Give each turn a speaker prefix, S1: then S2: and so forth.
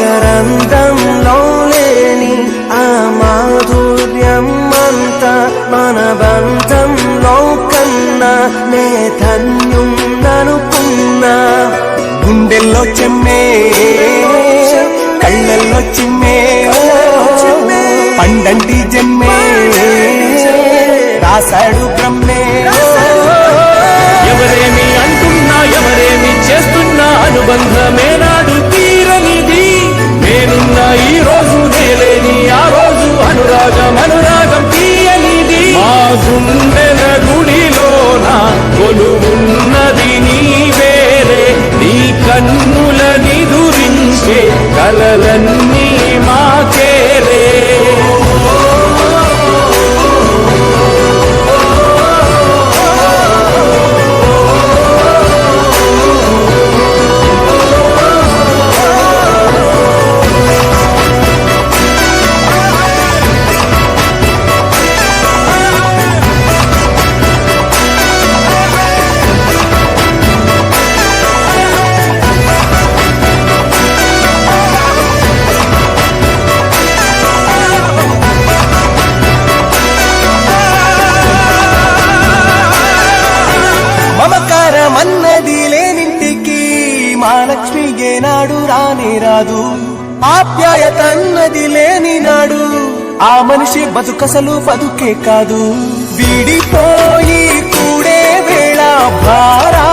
S1: మకరందంలో లేని ఆ మాధుర్యం అంతా మన బంధంలో కన్నా నే ధన్యున్ననుకున్నా. గుండెల్లో చెమ్మే కళ్ళల్లో చిమ్మే పండంటి జన్మే రాశాడు బ్రహ్మే.
S2: ఎవరేమి అంటున్నా ఎవరేమి చేస్తున్నా అనుబంధమే నాడు తీరనిది. నేనున్న ఈ రోజు నేలేని ఆ రోజు అనురాగం తీయనిది. మా గుండెల గుడిలోన కొలువున్నది నీవేలే. నీ కన్నుల నిదురించే కలలన్నీ మాకేలే.
S1: మమకారమన్నది లేనింటికి మహాలక్ష్మి ఏనాడు రానే రాదు. ఆప్యాయత అన్నది లేని నాడు ఆ మనిషి బతుకసలు బతుకే కాదు. విడిపోయి కూడే వేళ భారా